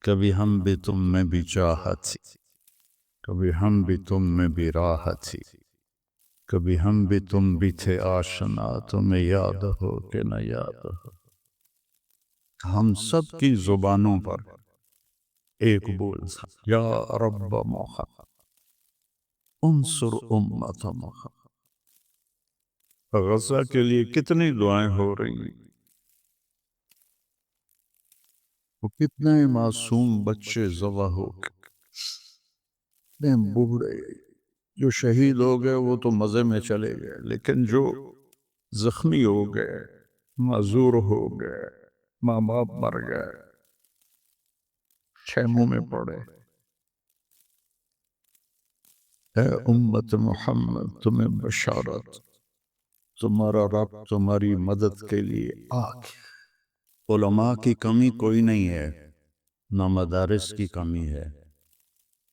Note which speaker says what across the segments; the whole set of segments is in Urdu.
Speaker 1: کبھی ہم بھی تم میں بھی چاہت تھی، کبھی ہم بھی تم میں بھی راحت تھی، کبھی ہم بھی تم بھی تھے آشنا، تمہیں یاد ہو کہ نہ یاد ہو۔ ہم سب کی زبانوں پر ایک بول تھا، یا رب محمد انصر امت محمد۔ غزہ کے لیے کتنی دعائیں ہو رہی ہیں، وہ کتنے معصوم بچے ذبح ہو گئے، کتنے بوڑھے جو شہید ہو گئے وہ تو مزے میں چلے گئے، لیکن جو زخمی ہو گئے، معذور ہو گئے، ماں باپ مر گئے، خیموں میں پڑے۔ اے امت محمد تمہیں بشارت، تمہارا رب تمہاری مدد کے لیے آگے۔ علماء کی کمی کوئی نہیں ہے، نہ مدارس کی کمی ہے،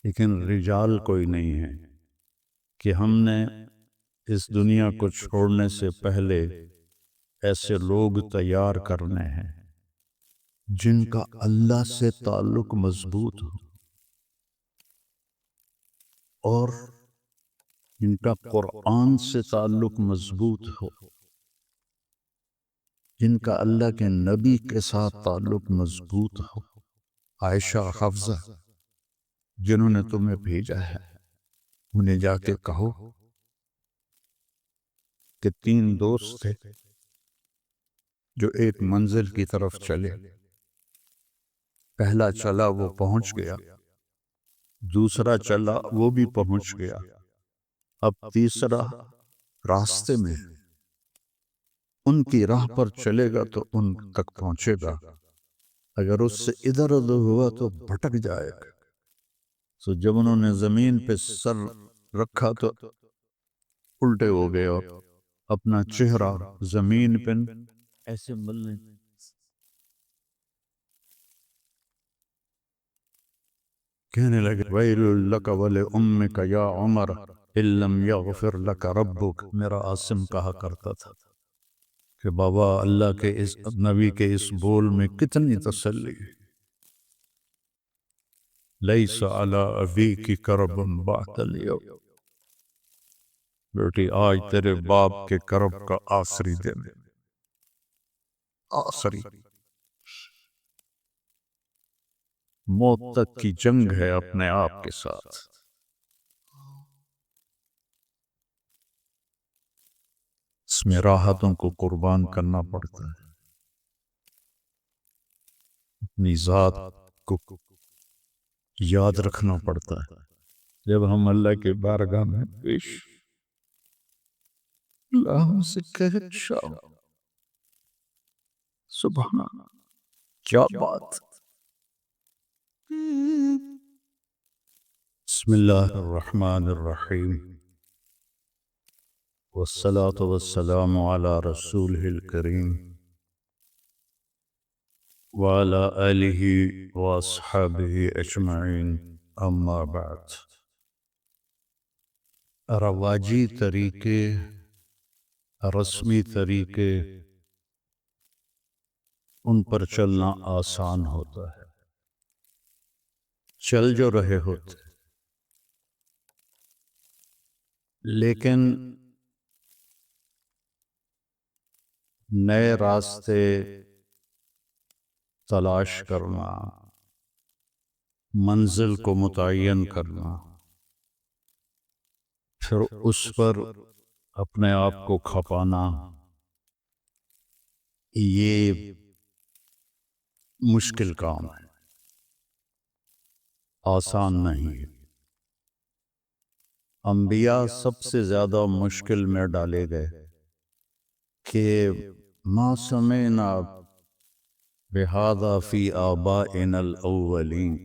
Speaker 1: لیکن رجال کوئی نہیں ہے کہ ہم نے اس دنیا کو چھوڑنے سے پہلے ایسے لوگ تیار کرنے ہیں جن کا اللہ سے تعلق مضبوط ہو اور جن کا قرآن سے تعلق مضبوط ہو، جن کا اللہ کے نبی کے ساتھ تعلق مضبوط ہو۔ عائشہ، حفصہ جنہوں نے تمہیں بھیجا ہے، انہیں جا کے کہو کہ 3 دوست تھے جو ایک منزل کی طرف چلے، پہلا چلا وہ پہنچ گیا، دوسرا چلا وہ بھی پہنچ گیا، اب تیسرا راستے میں ان کی راہ پر چلے گا تو ان تک پہنچے گا، اگر اس سے ادھر ادھر ہوا تو بھٹک جائے گا۔ تو جب انہوں نے زمین پہ سر رکھا تو الٹے ہو گئے اور اپنا چہرہ زمین پہ ایسے ملنے، کہنے لگے وَيْلٌ لَكَ وَلِأُمِّكَ یا عمر إِن لَّمْ يَغْفِرْ لَكَ رَبُّكَ۔ میرا عاصم کہا کرتا تھا کہ بابا، اللہ کے اس نبی کے اس بول میں کتنی تسلی ہے، لَيْسَ عَلَىٰ أَبِيكِ كَرْبٌ بَعْدَ الْيَوْمِ۔ بیٹی آج تیرے باپ کے کرب کا آخری دن، آخری موت تک کی جنگ ہے اپنے آپ کے ساتھ۔ اس میں راحتوں کو قربان کرنا پڑتا ہے، اپنی ذات کو یاد رکھنا پڑتا ہے۔ جب ہم اللہ کے بارگاہ میں پیش اللہ ہم سے کہے شام سبحان، کیا بات۔ بسم اللہ الرحمن الرحیم، والصلاة والسلام علی رسولہ الکریم وعلی آلہ واصحابہ اجمعین، اما بعد۔ رواجی طریقے، رسمی طریقے، ان پر چلنا آسان ہوتا ہے، چل جو رہے ہوتے، لیکن نئے راستے تلاش کرنا، منزل کو متعین کرنا، پھر اس پر اپنے آپ کو کھپانا، یہ مشکل کام ہے، آسان نہیں ہے۔ انبیاء سب سے زیادہ مشکل میں ڈالے گئے کہ ما سمعنا بہذا فی آبائنا الاولین،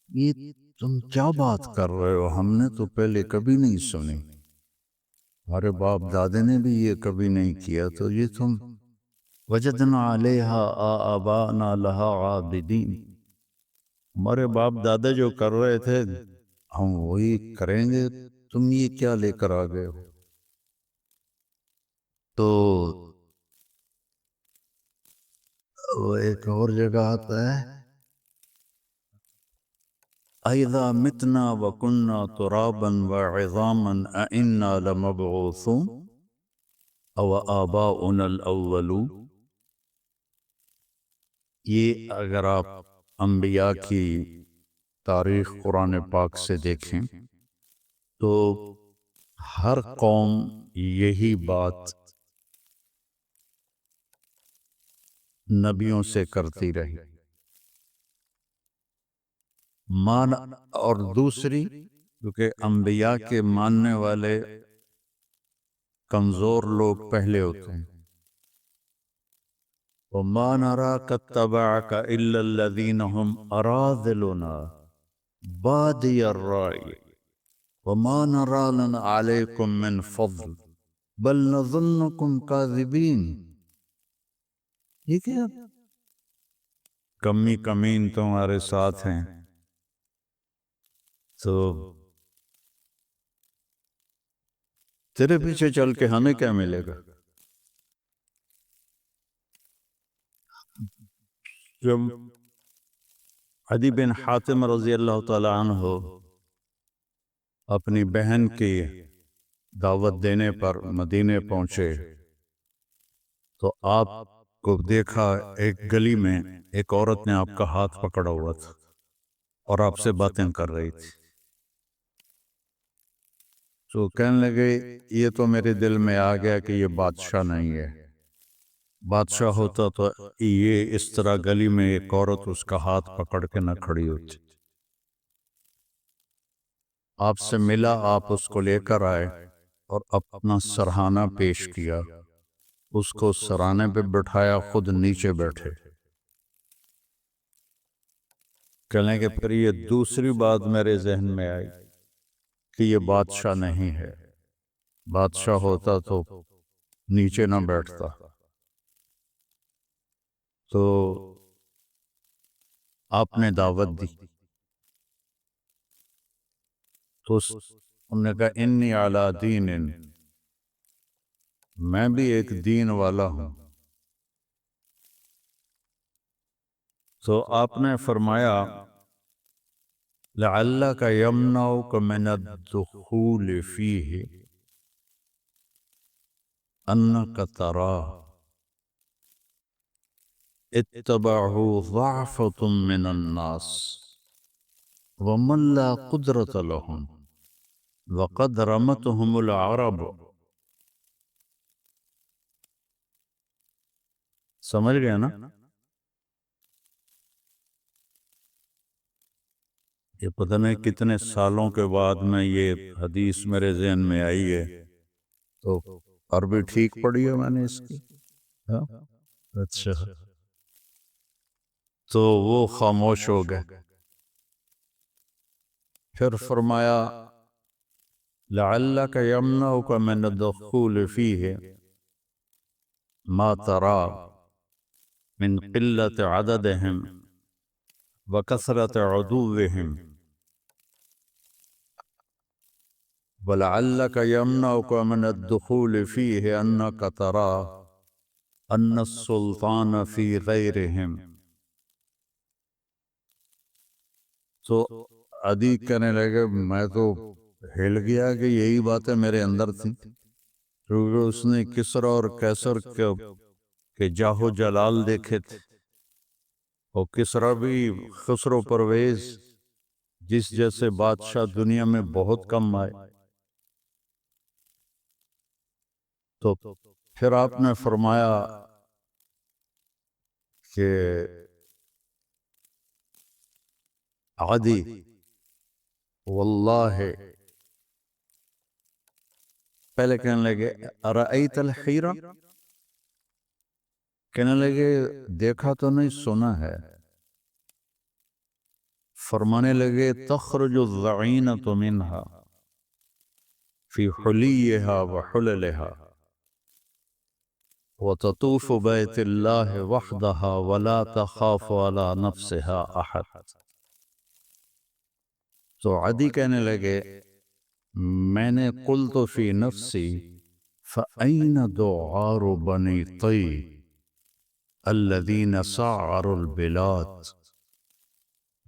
Speaker 1: یہ تم کیا بات کر رہے ہو، ہم نے تو پہلے کبھی نہیں سنی، ہمارے باپ دادے نے بھی یہ کبھی نہیں کیا، تو یہ تم وجدنا علیہا آباءنا لہا عابدین، ہمارے باپ دادا جو کر رہے تھے ہم وہی کریں گے، تم یہ کیا لے کر آ گئے ہو۔ تو وہ ایک اور جگہ آتا ہے اذا متنا وكنا ترابا وعظاما ائنا لمبعوثون او آباؤنا الاولون. یہ اگر آپ انبیاء کی تاریخ قرآن پاک سے دیکھیں تو ہر قوم یہی بات نبیوں سے کرتی رہی. اور دوسری، کیونکہ انبیاء کے ماننے والے کمزور لوگ پہلے ہوتے ہیں. وَمَا نَرَاكَ اتَّبَعَكَ إِلَّا الَّذِينَ هُمْ أَرَاذِلُنَا بَادِيَ الرَّأْيِ وَمَا نَرَىٰ لَنَا عَلَيْكُمْ مِنْ فَضْلٍ بَلْ نَظُنُّكُمْ كَاذِبِينَ. یہ کیا کمی کمین تمہارے ساتھ ہیں تو تیرے پیچھے چل کے ہمیں کیا ملے گا؟ جب عدی بن حاتم رضی اللہ تعالی عنہ اپنی بہن کی دعوت دینے پر مدینے پہنچے تو آپ کو دیکھا ایک گلی میں ایک عورت نے آپ کا ہاتھ پکڑا ہوا تھا اور آپ سے باتیں کر رہی تھی. تو کہنے لگے یہ تو میرے دل میں آ گیا کہ یہ بادشاہ نہیں ہے. بادشاہ ہوتا تو یہ اس طرح گلی میں ایک عورت اس کا ہاتھ پکڑ کے نہ کھڑی ہوتی. آپ سے ملا، آپ اس کو لے کر آئے اور اپنا سرہانہ پیش کیا، اس کو سرانے پہ بٹھایا، خود نیچے بیٹھے. کہنے کہ پھر یہ دوسری بات میرے ذہن میں آئی کہ یہ بادشاہ نہیں ہے. بادشاہ ہوتا تو نیچے نہ بیٹھتا. تو آپ نے دعوت دی تو انہوں نے کہا انی علی دین، میں بھی ایک دین والا ہوں. تو آپ نے فرمایا لعلک یمنعک من الدخول فیہ انک تراہ اتبعہ ضعفۃ من الناس ومن لا قدرۃ لہم وقد رمتہم العرب. سمجھ گئے نا؟ یہ پتہ نہیں کتنے سالوں کے بعد میں یہ حدیث میرے ذہن میں آئی ہے، تو عربی ٹھیک پڑھی ہے میں نے اس کی. ہاں اچھا. تو وہ خاموش ہو گئے. پھر فرمایا لعلک یمنعک من الدخول فیہ ما ترى من قلة عددهم وكثرة عدوهم ولعلك يمنعك من الدخول فيه أنك ترى أن السلطان في غيرهم. تو عدی کہنے لگے میں تو ہل گیا کہ یہی باتیں میرے اندر تھیں، کیونکہ اس نے کسری اور قیصر کے جاہ و جلال دیکھے تھے، اور کسری بھی خسرو پرویز جس جیسے بادشاہ دنیا میں بہت کم آئے. تو پھر آپ نے فرمایا کہ عدی واللہ، پہلے کہنے لگے ارأیت الحیرہ، کہنے لگے دیکھا تو نہیں سنا ہے. فرمانے لگے تخرج الضعینۃ منہا فی حلیہا وحللہا وتطوف بیت اللہ وحدہا ولا تخاف علی نفسہا احد. تو عدی کہنے لگے میں نے قلت فی نفسی فأین دعار بنی طی الذین سعروا البلاد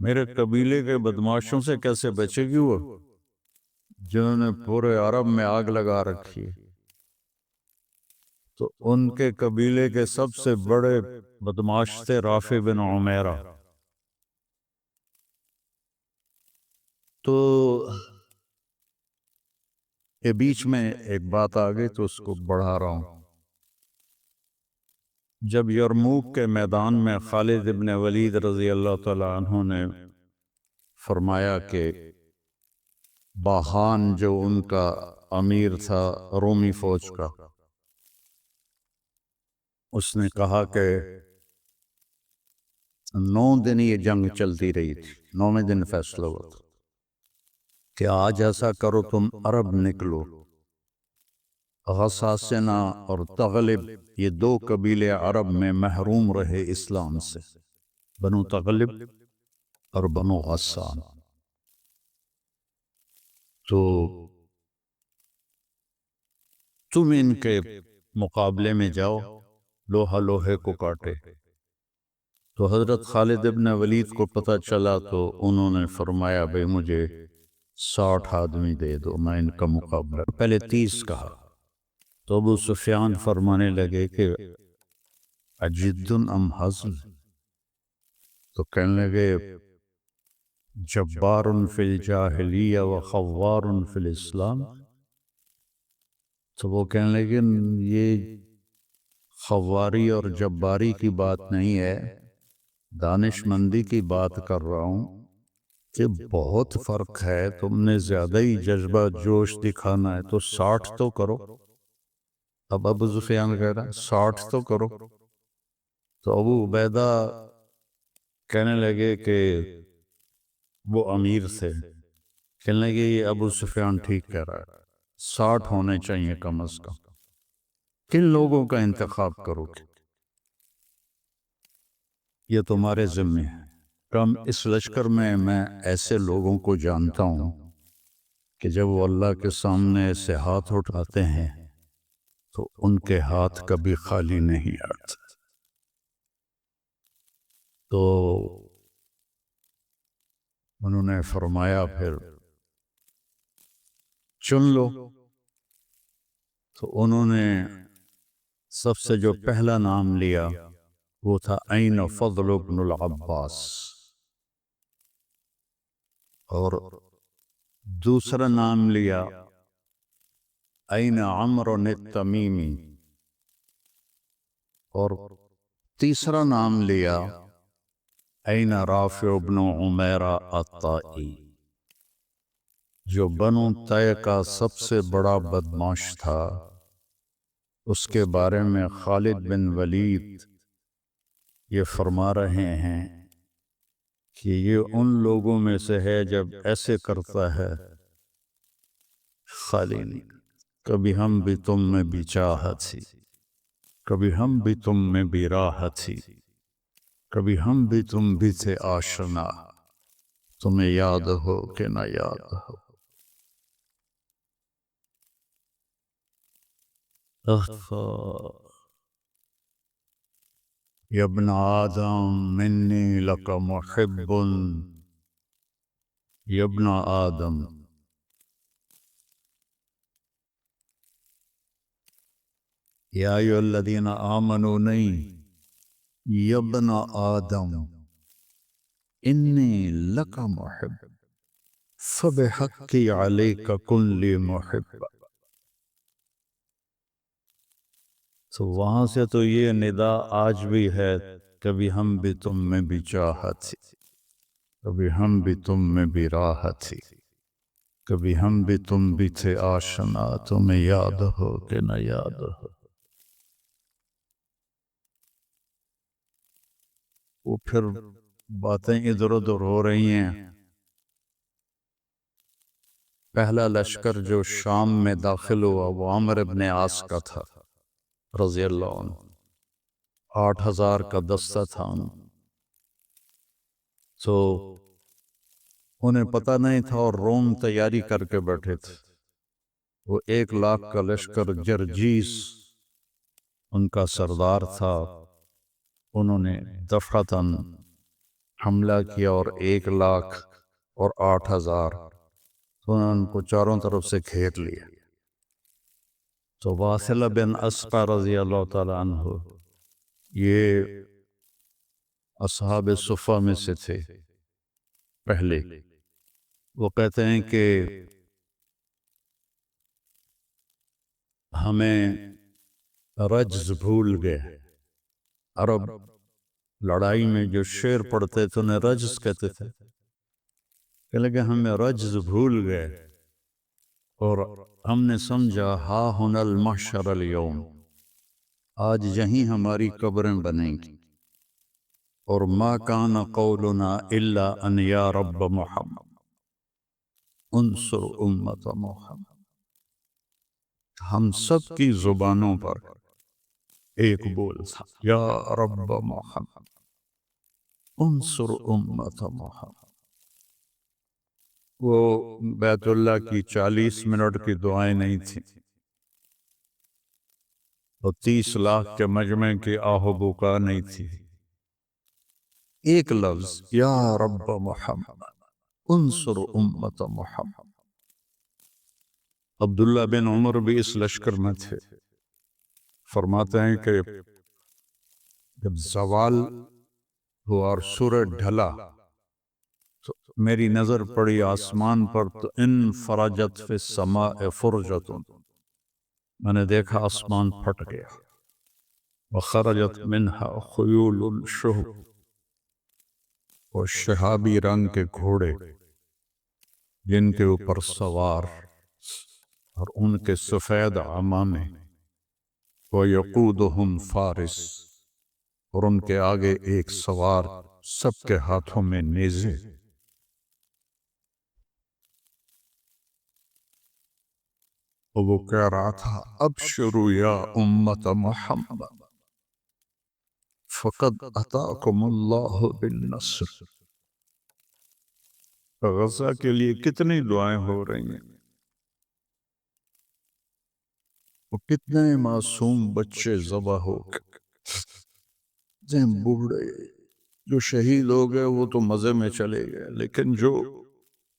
Speaker 1: میرے قبیلے کے بدماشوں سے کیسے بچے گی وہ، جنہوں نے پورے عرب میں آگ لگا رکھی ہے؟ تو ان کے قبیلے کے سب سے بڑے بدماش تھے رافع بن عمیرہ۔ تو یہ بیچ میں ایک بات آ گئی تو اس کو بڑھا رہا ہوں۔ جب یرموک کے میدان میں خالد ابن ولید رضی اللہ تعالی عنہ نے فرمایا کہ باہان جو ان کا امیر تھا رومی فوج کا، اس نے کہا کہ 9 دن یہ جنگ چلتی رہی تھی، 9ویں دن فیصلہ ہوا تھا کہ آج ایسا کرو تم عرب نکلو، غساسنہ اور تغلب یہ 2 قبیلے عرب میں محروم رہے اسلام سے، بنو تغلب اور بنو غسان۔ تو تم ان کے مقابلے میں جاؤ، لوہا لوہے کو کاٹے۔ تو حضرت خالد ابن ولید کو پتہ چلا تو انہوں نے فرمایا بھئی مجھے 60 آدمی دے دو، میں ان کا مقابلہ، پہلے 30 کہا۔ تو ابو سفیان فرمانے لگے کہ اجد ام حزل، تو کہنے لگے جبار فی الجاہلیہ و خوار فی الاسلام۔ تو وہ کہنے لگے یہ خواری اور جباری کی بات نہیں ہے، دانش مندی کی بات کر رہا ہوں کہ بہت فرق ہے، تم نے زیادہ ہی جذبہ جوش دکھانا ہے تو 60 تو کرو۔ اب ابو سفیان کہہ رہا ہے 60 تو کرو۔ تو ابو عبیدہ کہنے لگے کہ وہ امیر تھے، کہنے لگے یہ ابو سفیان ٹھیک کہہ رہا ہے، 60 ہونے چاہیے کم از کم، کن لوگوں کا انتخاب کرو گے؟ یہ تمہارے ذمہ ہے۔ کم اس لشکر میں ایسے لوگوں کو جانتا ہوں کہ جب وہ اللہ کے سامنے ایسے ہاتھ اٹھاتے ہیں تو ان کے ہاتھ کبھی خالی نہیں آتے۔ تو انہوں نے فرمایا پھر چن لو۔ تو انہوں نے سب سے جو پہلا نام لیا وہ تھا این فضل بن العباس، اور دوسرا نام لیا این عمرو التمیمی، اور تیسرا نام لیا این رافع بن عمیرہ الطائی، جو بنو طے کا سب سے بڑا بدماش تھا۔ اس کے بارے میں خالد بن ولید یہ فرما رہے ہیں کہ یہ ان لوگوں میں سے ہے جب ایسے کرتا ہے خالی نہیں، کبھی ہم بھی تم میں بھی چاہت تھی، کبھی ہم بھی تم میں بھی راحت تھی، کبھی ہم بھی تم بھی تھے آشنا، تمہیں یاد ہو کہ نہ یاد ہو۔ یا ابن آدم منی لک محب، یا ابن آدم، یا ایھا الذین آمنوا نہیں، یا ابن آدم انی لک محب فبحقی علیک کن لی محب۔ تو وہاں سے تو یہ ندا آج بھی ہے، کبھی ہم بھی تم میں بھی چاہت تھی، کبھی ہم بھی تم میں بھی راحت تھی، کبھی ہم بھی تم بھی تھے آشنا، تمہیں یاد ہو کہ نہ یاد ہو۔ وہ پھر باتیں ادھر ادھر ہو رہی ہیں۔ پہلا لشکر جو شام میں داخل ہوا وہ عامر بن عاص کا تھا رضی اللہ عنہ، 8000 کا دستہ تھا ان، تو انہیں پتہ نہیں تھا اور روم تیاری کر کے بیٹھے تھے۔ وہ 1,00,000 کا لشکر جرجیس ان کا سردار تھا، انہوں نے دفعتاً حملہ کیا اور 1,00,000 اور 8,000، تو انہوں نے ان کو چاروں طرف سے گھیر لیا۔ تو واصلہ بن اسقع رضی اللہ تعالیٰ عنہ یہ اصحاب صفہ میں سے تھے پہلے۔ وہ کہتے ہیں کہ ہمیں رجز بھول گئے۔ عرب لڑائی میں جو شعر پڑھتے تھے انہیں رجز کہتے تھے، کہ ہمیں رجز بھول گئے اور ہم نے سمجھا ہا ہن المحشر اليوم، آج یہیں ہماری قبریں بنیں گی، اور ما کان قولنا الا ان یا رب محمد انصر امت محمد، ہم سب کی زبانوں پر ایک بول تھا، یا رب محمد انصر امت محمد۔ وہ بیت اللہ کی 40 منٹ کی دعائیں نہیں تھیں، اور 30 لاکھ کے مجمع کی آہ و بکا نہیں تھی، ایک لفظ یا رب محمد انصر امت محمد۔ عبداللہ بن عمر بھی اس لشکر میں تھے۔ فرماتے ہیں کہ جب زوال ہوا اور سورج ڈھلا تو میری نظر پڑی آسمان پر، تو انفرجت فی السماء فرجۃ، میں نے دیکھا آسمان پھٹ گیا، وخرجت منہا خیول الشہب، اور شہابی رنگ کے گھوڑے جن کے اوپر سوار اور ان کے سفید عمامے، وَيَقُودُهُمْ فارس، اور ان کے آگے ایک سوار، سب کے ہاتھوں میں نیزے۔ اور وہ کہہ رہا تھا ابشروا یا امت محمد فقد اتاکم اللہ بالنصر۔ غزہ کے لیے کتنی دعائیں ہو رہی ہیں، وہ کتنے معصوم بچے ذبح ہو گئے، بوڑھے جو شہید ہو گئے وہ تو مزے میں چلے گئے، لیکن جو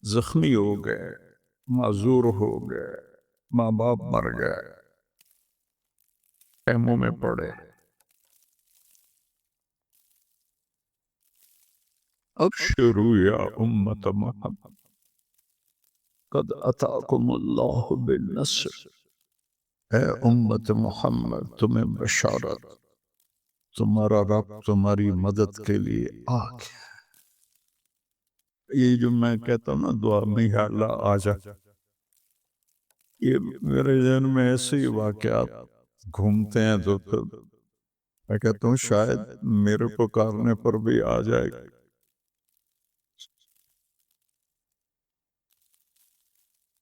Speaker 1: زخمی ہو گئے، معذور ہو گئے، ماں باپ مر گئے، خیموں میں پڑے۔ ابشروا یا امت محمد قد اتاکم اللہ بالنصر، اے امت محمد تمہیں بشارت، تمہارا رب تمہاری مدد کے لیے آ گیا۔ یہ جو میں کہتا ہوں نا دعا میں یا اللہ آ جا، یہ میرے ذہن میں ایسے ہی واقعات گھومتے ہیں، تو پھر میں کہتا ہوں شاید میرے پکارنے پر بھی آ جائے گا۔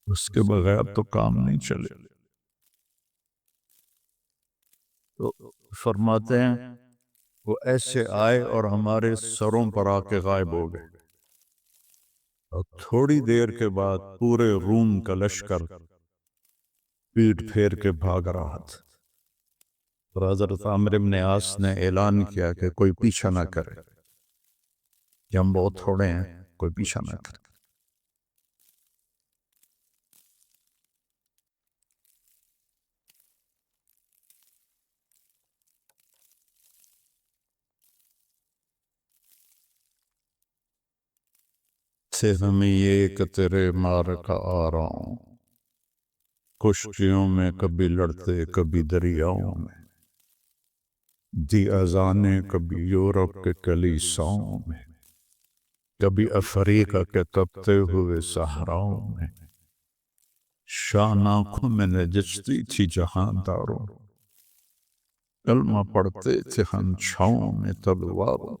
Speaker 1: اس کے بغیر تو کام نہیں چلے۔ تو فرماتے ہیں وہ ایسے آئے اور ہمارے سروں پر آ کے غائب ہو گئے، اور تھوڑی دیر کے بعد پورے روم کا لشکر پیٹ پھیر کے بھاگ رہا تھا، اور حضرت عامر بن عاص نے اعلان کیا کہ کوئی پیچھا نہ کرے، کہ ہم بہت تھوڑے ہیں، کوئی پیچھا نہ کرے۔ سے ہمیں یہ کہ تیرے مار کا آ رہا ہوں، کشتیوں میں کبھی لڑتے کبھی دریاؤں میں، دی اذانیں کبھی یورپ کے کلیساؤں میں، کبھی افریقہ کے تپتے ہوئے صحراؤں میں، شان آنکھوں میں نجچتی تھی جہانداروں، کلمہ پڑھتے تھے ہم چھاؤں میں تلواروں،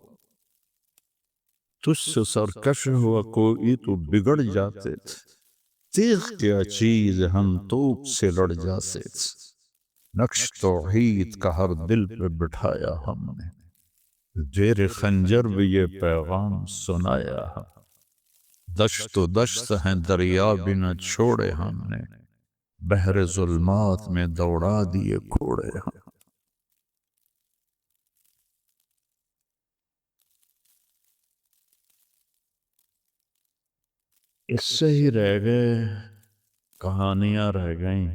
Speaker 1: تجھ سے سرکش ہوا کوئی تو بگڑ جاتے تھے، تیغ کیا چیز ہم توپ سے لڑ جاتے تھے، نقش توحید کا ہر دل پہ بٹھایا ہم نے، زیر خنجر بھی یہ پیغام سنایا ہم، دشت و دشت ہیں دریا بھی نہ چھوڑے ہم نے، بحر ظلمات میں دوڑا دیے کوڑے ہم۔ اس سے ہی رہ گئے، کہانیاں رہ گئیں۔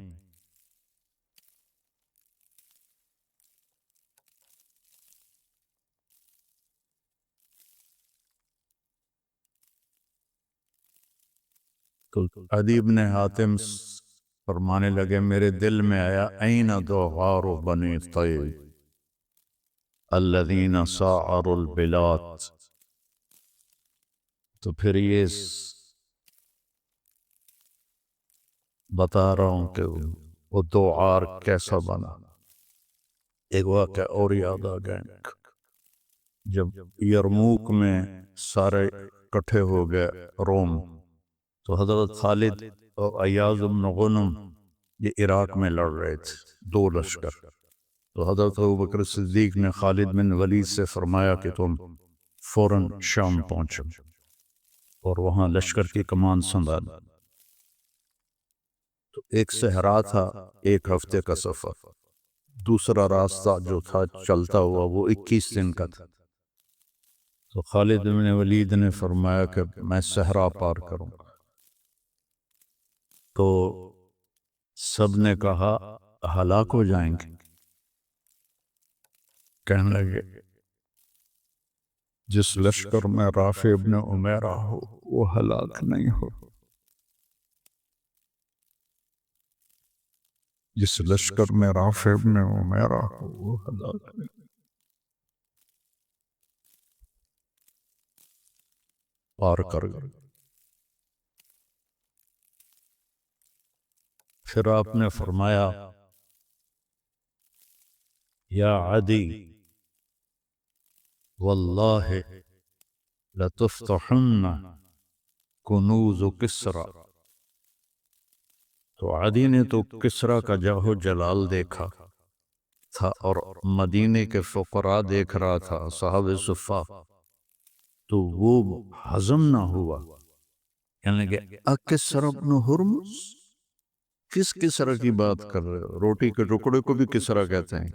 Speaker 1: تو عدی بن حاتم فرمانے لگے میرے دل میں آیا این دوغار بنی طیب الذین ساعروا البلاد، تو پھر یہ بتا رہا ہوں کہ وہ دوغار کیسا بنا۔ ایک واقعہ اور یاد آ گیا، جب یرموک میں سارے اکٹھے ہو گئے روم، تو حضرت خالد اور ایاز بن غنم یہ عراق میں لڑ رہے تھے، دو لشکر۔ تو حضرت ابوبکر صدیق نے خالد بن ولید سے فرمایا کہ تم فوراً شام پہنچو اور وہاں لشکر کی کمان سنبھال۔ تو ایک صحرا تھا، ایک ہفتے کا سفر، دوسرا راستہ جو تھا چلتا ہوا وہ 21 دن کا تھا۔ تو خالد بن ولید نے فرمایا کہ میں صحرا پار کروں گا۔ تو سب نے کہا ہلاک ہو جائیں گے۔ کہنے لگے جس لشکر میں رافع ابن عمیرہ ہو وہ ہلاک نہیں ہو، جس لشکر میں رافع ابن عمیرہ ہو وہ ہلاک نہیں۔ پار کر گئے۔ پھر آپ نے فرمایا یا عدی واللہ لتفتحن کنوز کسریٰ۔ تو عدی نے تو کسریٰ کا جاہ و جلال دیکھا تھا اور مدینے کے فقراء دیکھ رہا تھا، صحاب صفہ، تو وہ ہضم نہ ہوا۔ یعنی کہ اکسریٰ بن ہرمز، کس کسریٰ کی بات کر رہے ہو؟ روٹی کے ٹکڑے کو بھی کسریٰ کہتے ہیں۔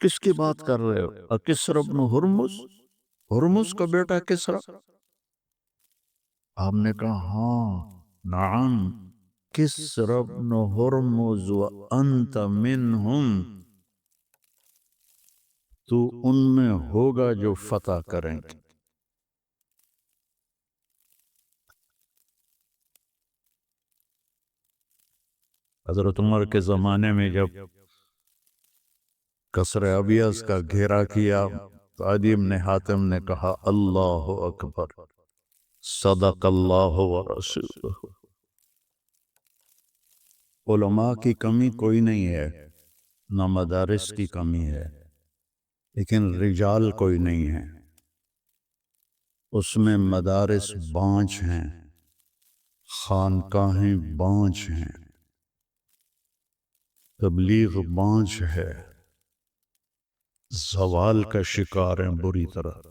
Speaker 1: کس کی بات کر رہے ہو؟ اکسریٰ بن ہرمز، ہرمز کا بیٹا کسریٰ؟ آپ نے کہا ہاں نعم کسریٰ بن ہرمز وانت منہم، تو ان میں ہوگا جو فتح کریں گے۔ حضرت عمر کے زمانے میں جب قصر ابیض کا گھیرا کیا تو عدی بن حاتم نے کہا اللہ اکبر صدق اللہ ورسولہ۔ علماء کی کمی کوئی نہیں ہے، نہ مدارس کی کمی ہے، لیکن رجال کوئی نہیں ہے۔ اس میں مدارس بانچ ہیں، خانقاہیں بانچ ہیں، تبلیغ بانچ ہے، زوال کا شکار ہیں بری طرح۔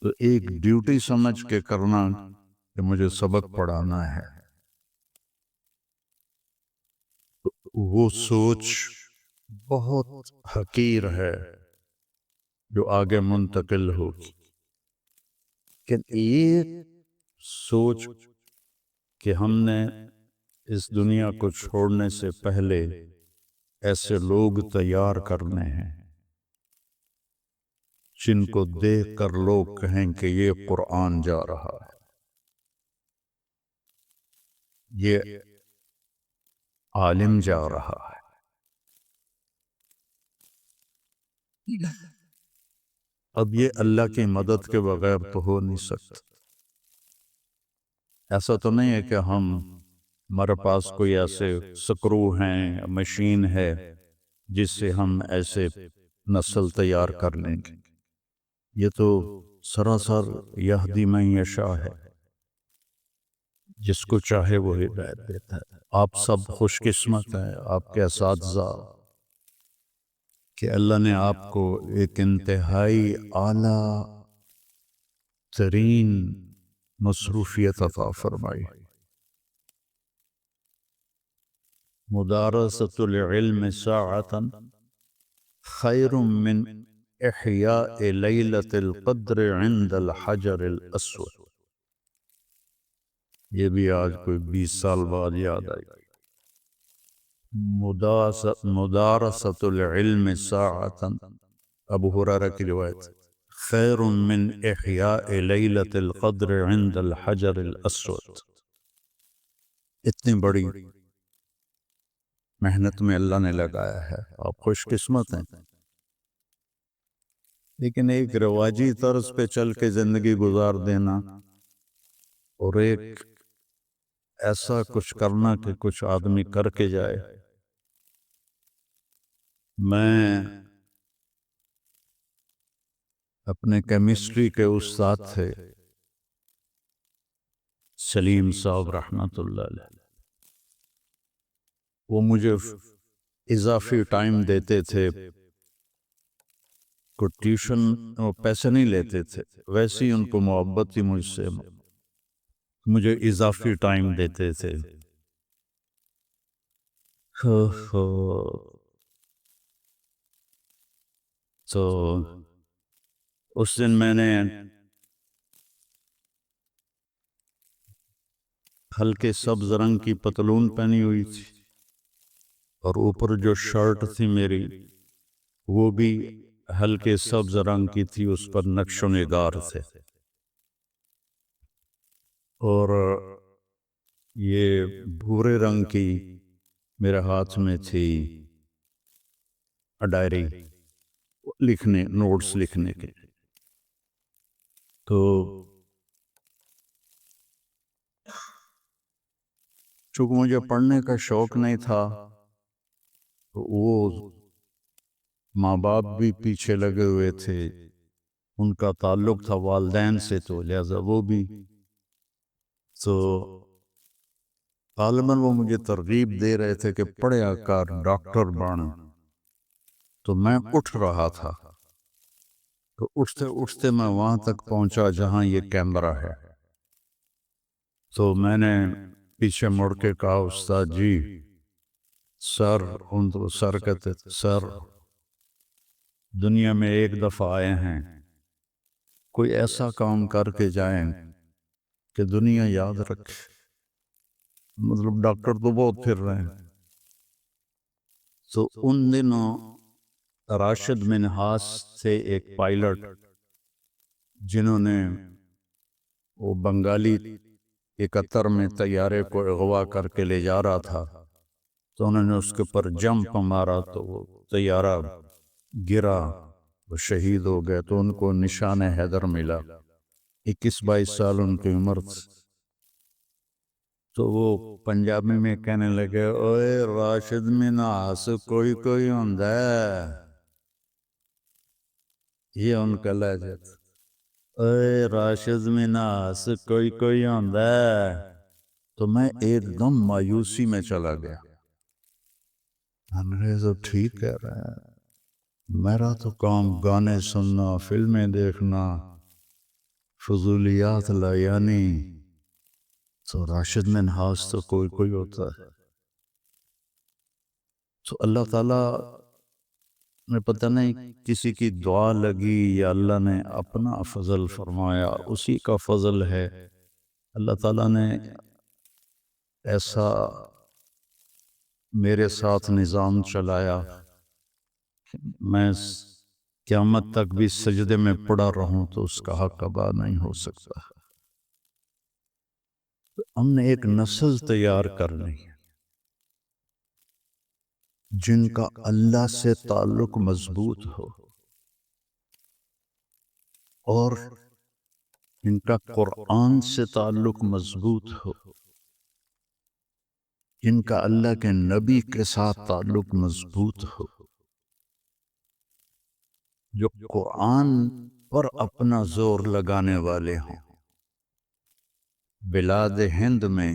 Speaker 1: تو ایک ڈیوٹی سمجھ کے کرنا کہ مجھے سبق پڑھانا ہے، وہ سوچ بہت حقیر ہے جو آگے منتقل ہوگی۔ کہ یہ سوچ کہ ہم نے اس دنیا کو چھوڑنے سے پہلے ایسے لوگ تیار کرنے ہیں جن کو دیکھ کر لوگ کہیں کہ یہ قرآن جا رہا ہے، یہ عالم جا رہا ہے۔ اب یہ اللہ کی مدد کے بغیر تو ہو نہیں سکتا۔ ایسا تو نہیں ہے کہ ہمارے پاس کوئی ایسے سکرو ہیں، مشین ہے جس سے ہم ایسے نسل تیار کر لیں گے۔ یہ تو سراسر یہدی من یشاء ہے، جس کو چاہے وہ ہدایت دیتا ہے۔ آپ سب خوش قسمت ہیں، آپ کے اساتذہ، کہ اللہ نے آپ کو ایک انتہائی اعلیٰ ترین مصروفیت عطا فرمائی۔ مدارسۃ العلم ساعۃ خیر من احیاء لیلۃ القدر عند الحجر الاسود، یہ بھی آج کوئی 20 سال بعد یاد آئی۔ مدارست العلم ساعتا، ابو ہریرہ کی روایت، خیر من احیاء لیلۃ القدر عند الحجر الاسود۔ اتنی بڑی محنت میں اللہ نے لگایا ہے، آپ خوش قسمت ہیں۔ لیکن ایک رواجی طرز پہ چل کے زندگی گزار دینا اور ایک ایسا کچھ کرنا کہ کچھ آدمی کر کے جائے۔ میں اپنے کیمسٹری کے استاد تھے سلیم صاحب رحمۃ اللہ علیہ، وہ مجھے اضافی ٹائم دیتے تھے، کوئی ٹیوشن وہ پیسے نہیں لیتے تھے، ویسے ہی ان کو محبت تھی مجھ سے، مجھے اضافی ٹائم دیتے تھے۔ تو اس دن میں نے ہلکے سبز رنگ کی پتلون پہنی ہوئی تھی، اور اوپر جو شرٹ تھی میری وہ بھی ہلکے سبز رنگ کی تھی، اس پر نقش و نگار تھے، اور یہ بھورے رنگ کی میرے ہاتھ میں تھی ڈائری لکھنے، نوٹس لکھنے کے۔ تو چونکہ مجھے پڑھنے کا شوق نہیں تھا، تو وہ ماں باپ بھی پیچھے لگے ہوئے تھے، ان کا تعلق تھا والدین سے، تو لہذا وہ بھی، تو غالباً وہ مجھے ترغیب دے رہے تھے کہ پڑھیا کر، ڈاکٹر بن۔ تو میں اٹھ رہا تھا، تو اٹھتے اٹھتے میں وہاں تک پہنچا جہاں یہ کیمرہ ہے، تو میں نے پیچھے مڑ کے کہا استاد جی، سر، ان تو سر کہتے تھے، سر دنیا میں ایک دفعہ آئے ہیں، کوئی ایسا کام کر کے جائیں کہ دنیا یاد رکھے۔ مطلب ڈاکٹر تو بہت پھر رہے ہیں۔ تو ان دنوں راشد منہاس تھے ایک پائلٹ، جنہوں نے وہ بنگالی 71 میں طیارے کو اغوا کر کے لے جا رہا تھا، تو انہوں نے اس کے پر جمپ مارا، تو وہ طیارہ گرا، وہ شہید ہو گئے، تو ان کو نشان حیدر ملا۔ 21-22 سال ان کی عمر تھی۔ تو وہ پنجابی میں کہنے لگے، اوے راشد منہاس کوئی کوئی ہوندا ہے، یہ ان کا لہجہ تھا، اے راشد منہاس کوئی کوئی ہوندا ہے۔ تو میں ایک دم مایوسی میں چلا گیا، انگریز تو ٹھیک کہہ رہا ہے، میرا تو کام گانے سننا، فلمیں دیکھنا، فضولیات لایانی، تو راشد منہاس تو کوئی کوئی ہوتا ہے۔ تو اللہ تعالیٰ میں پتہ نہیں کسی کی دعا لگی یا اللہ نے اپنا فضل فرمایا، اسی کا فضل ہے، اللہ تعالیٰ نے ایسا میرے ساتھ نظام چلایا، میں قیامت تک بھی سجدے میں پڑا رہوں تو اس کا حق ادا نہیں ہو سکتا۔ ہم نے ایک نسل تیار کرنی ہے جن کا اللہ سے تعلق مضبوط ہو، اور ان کا قرآن سے تعلق مضبوط ہو، ان کا اللہ کے نبی کے ساتھ تعلق مضبوط ہو، جو قرآن پر اپنا زور لگانے والے ہوں۔ بلاد ہند میں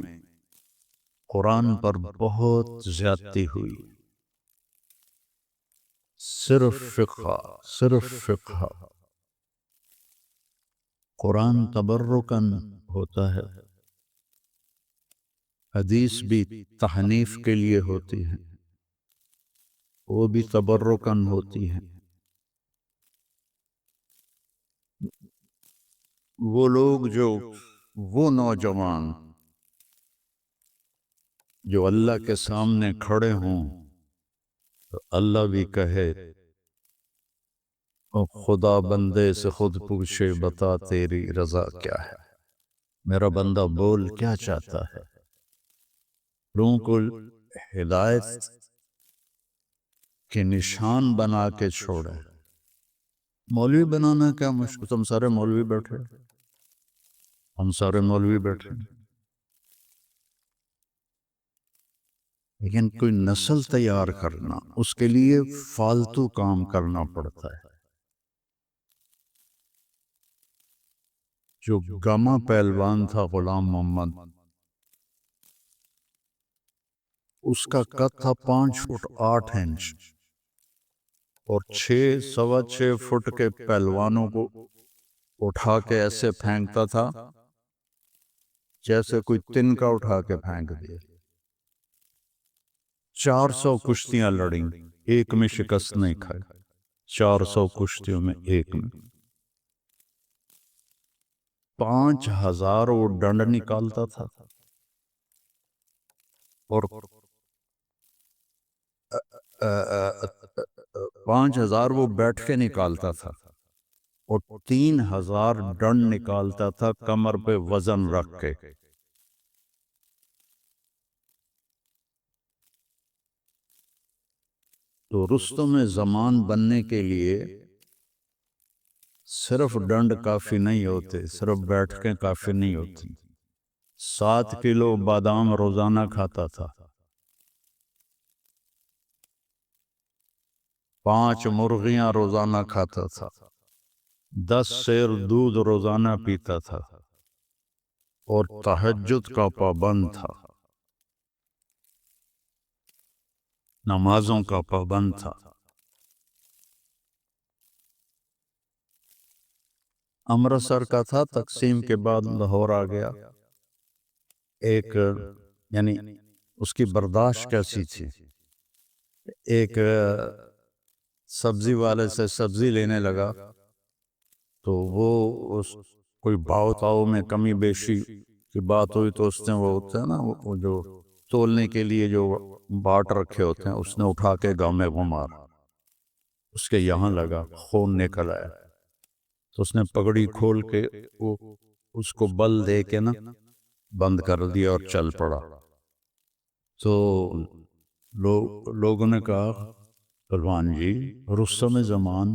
Speaker 1: قرآن پر بہت زیادتی ہوئی، صرف فقہ، قرآن تبرکن ہوتا ہے، حدیث بھی تحنیف کے لیے ہوتی ہے، وہ بھی تبرکن ہوتی ہیں، وہ لوگ وہ نوجوان جو اللہ کے سامنے کھڑے ہوں تو اللہ بھی کہے اور خدا بندے سے خود پوچھے بتا تیری رضا کیا ہے، میرا بندہ بول کیا چاہتا ہے، لوگوں کو ہدایت کے نشان بنا کے چھوڑے۔ مولوی بنانا کیا مشکل، ہم سارے مولوی بیٹھے، ہم سارے مولوی بیٹھے، لیکن کوئی نسل تیار کرنا، اس کے لیے فالتو کام کرنا پڑتا ہے۔ جو گاما پہلوان تھا غلام محمد، اس کا قد تھا 5 فٹ 8 انچ، اور 6 فٹ کے پہلوانوں کو اٹھا کے ایسے پھینکتا تھا جیسے کوئی تن کا اٹھا کے پھینک دیا۔ 400 کشتیاں لڑیں، ایک میں شکست نہیں کھائی، 400 کشتیوں میں ایک میں۔ 5000 وہ ڈنڈ نکالتا تھا، اور 5000 وہ بیٹھ کے نکالتا تھا، اور 3000 ڈنڈ نکالتا تھا کمر پہ وزن رکھ کے۔ تو رستم زمان بننے کے لیے صرف ڈنڈ کافی نہیں ہوتے، صرف بیٹھ کے کافی نہیں ہوتی۔ 7 کلو بادام روزانہ کھاتا تھا، 5 مرغیاں روزانہ کھاتا تھا، 10 سیر دودھ روزانہ پیتا تھا، اور تہجد کا پابند تھا، نمازوں کا پابند تھا۔ امرتسر کا تھا، تقسیم کے بعد لاہور آ گیا۔ ایک یعنی اس کی برداشت کیسی تھی، ایک سبزی والے سے سبزی لینے لگا تو وہ کوئی بھاؤ تاؤ میں کمی بیشی کی بات ہوئی تو اس نے وہ ہوتا ہے نا وہ جو تولنے کے لیے جو باٹ رکھے ہوتے ہیں، اس نے اٹھا کے گاؤں میں مارا، اس کے یہاں لگا، خون نکل آیا، تو اس نے پگڑی کھول کے وہ اس کو بل دے کے نا بند کر دیا اور چل پڑا۔ تو لوگوں نے کہا پہلوان جی رستم زمان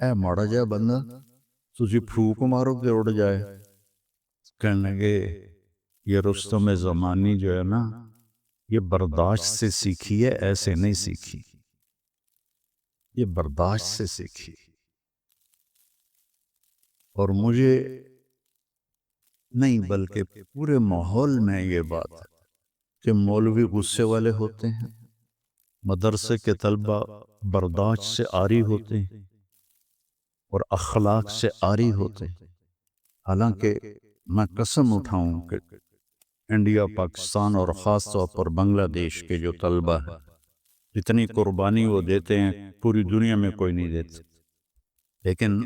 Speaker 1: اے ماڑا جا بندہ، تجھے پھوک مارو کہ اڑ جائے۔ کہنے لگے یہ رستم زمانی جو ہے نا، یہ برداشت سے سیکھی ہے، ایسے نہیں سیکھی، یہ برداشت سے سیکھی۔ اور مجھے نہیں بلکہ پورے ماحول میں یہ بات ہے کہ مولوی غصے والے ہوتے ہیں، مدرسے کے طلبہ برداشت سے عاری ہوتے ہیں اور اخلاق سے عاری ہوتے ہیں۔ حالانکہ میں قسم اٹھاؤں کہ انڈیا، پاکستان اور خاص طور پر بنگلہ دیش کے جو طلبہ ہیں، اتنی قربانی وہ دیتے ہیں پوری دنیا میں کوئی نہیں دیتے، لیکن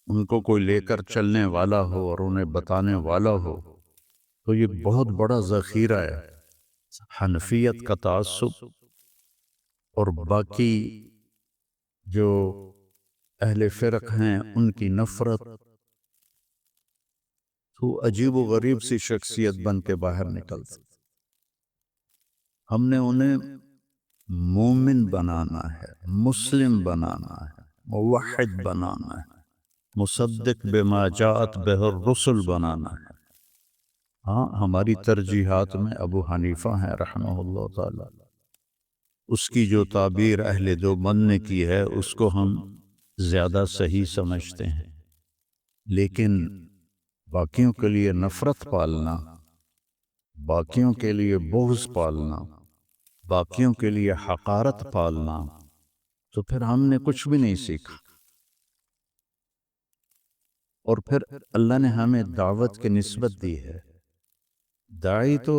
Speaker 1: ان کو کوئی لے کر چلنے والا ہو اور انہیں بتانے والا ہو تو یہ بہت بڑا ذخیرہ ہے۔ حنفیت کا تعصب اور باقی جو اہل فرق ہیں ان کی نفرت، تو عجیب و غریب سی شخصیت بن کے باہر نکلتی۔ ہم نے انہیں مومن بنانا ہے، مسلم بنانا ہے، موحد بنانا ہے، مصدق بما جاءت بہ الرسل بنانا ہے۔ ہاں ہماری ترجیحات میں ابو حنیفہ ہیں رحمہ اللہ تعالی، اس کی جو تعبیر اہل دیوبند نے کی ہے اس کو ہم زیادہ صحیح سمجھتے ہیں، لیکن باقیوں کے لیے نفرت پالنا، باقیوں کے لیے بغض پالنا، باقیوں کے لیے حقارت پالنا، تو پھر ہم نے کچھ بھی نہیں سیکھا۔ اور پھر اللہ نے ہمیں دعوت کی نسبت دی ہے۔ داعی تو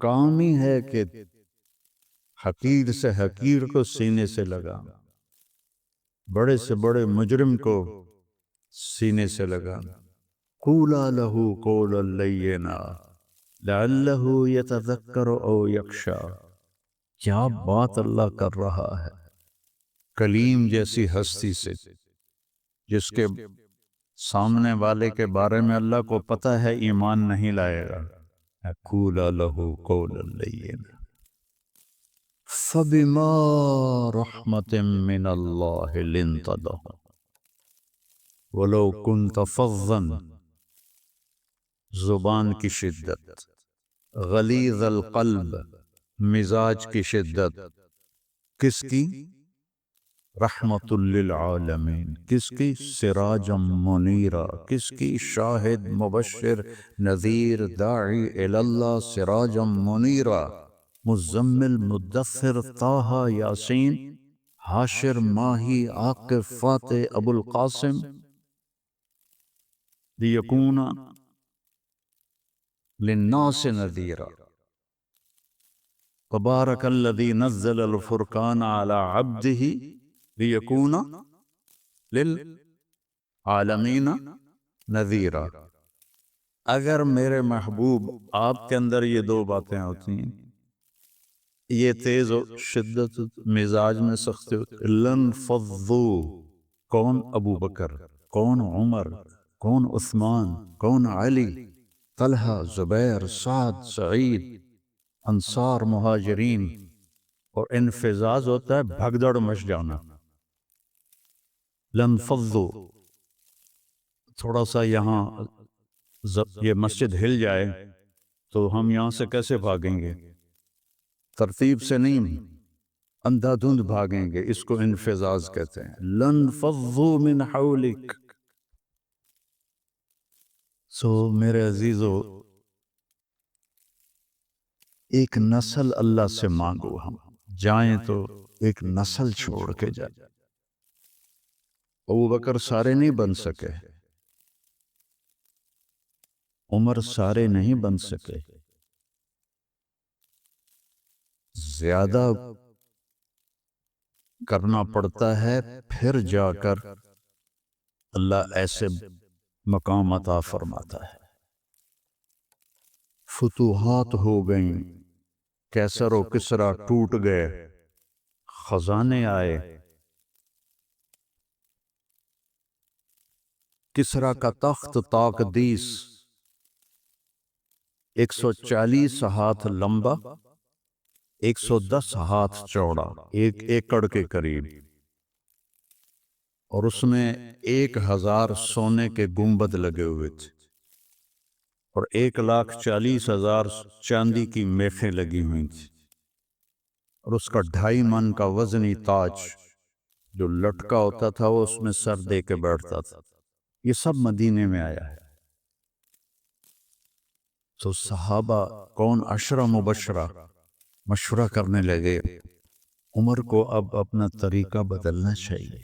Speaker 1: کام ہی ہے کہ حقیر سے حقیر کو سینے سے لگا، بڑے سے بڑے مجرم کو سینے سے لگانا. قولا لہ قولا لینا لعلہ یتذکر او یخشی. کیا بات اللہ کر رہا ہے کلیم جیسی ہستی سے جس کے سامنے والے کے بارے میں اللہ کو پتہ ہے ایمان نہیں لائے گا. قولا لہ قولا لینا فبما رحمت من اللہ لنت لهم ولو كنت فظا. زبان کی شدت، غلیظ القلب مزاج کی شدت، کس کی؟ رحمت للعالمین. کس کی؟ سراجا منیرا. کس کی؟ شاہد مبشر نذیر داعی الی اللہ سراجا منیرا. مزمل مدثر طٰہٰ یاسین حاشر ماہی عاقب فاتح ابو القاسم لیکون للناس نذیرا. تبارک الذی نزل الفرقان علی عبدہ لیکون للعالمین نذیرا. اگر میرے محبوب آپ کے اندر یہ دو باتیں ہوتی ہیں، یہ تیز و شدت مزاج میں سختی ہوتی، لن فضو. کون؟ ابو بکر، کون؟ عمر، کون؟ عثمان، کون؟ علی، طلحہ، زبیر، سعد، سعید، انصار، مہاجرین. اور انفزاز ہوتا ہے بھگدڑ مچ جانا. لن فضو. تھوڑا سا یہاں یہ مسجد ہل جائے تو ہم یہاں سے کیسے بھاگیں گے؟ ترتیب سے نہیں، اندھا دھند بھاگیں گے. اس کو انفزاز کہتے ہیں. لن فضو من حولک. سو میرے عزیزو، ایک نسل اللہ سے مانگو. ہم جائیں تو ایک نسل چھوڑ کے جائیں. ابو بکر سارے نہیں بن سکے، عمر سارے نہیں بن سکے، زیادہ کرنا پڑتا ہے، پھر جا کر اللہ ایسے مقام عطا فرماتا ہے. فتوحات ہو گئیں، کیسر و کسرا ٹوٹ گئے، خزانے آئے. کسرا کا تخت تاقدیس 140 ہاتھ لمبا، 110 ہاتھ چوڑا، 1 ایکڑ کے قریب، اور اس میں 1000 سونے کے گنبد لگے ہوئے تھے، اور 1,40,000 چاندی کی میخیں لگی ہوئی تھی، اور اس کا 2.5 من کا وزنی تاج جو لٹکا ہوتا تھا وہ اس میں سر دے کے بیٹھتا تھا. یہ سب مدینے میں آیا ہے. تو صحابہ کون؟ 10 مبشرہ مشورہ کرنے لگے عمر کو اب اپنا طریقہ بدلنا چاہیے.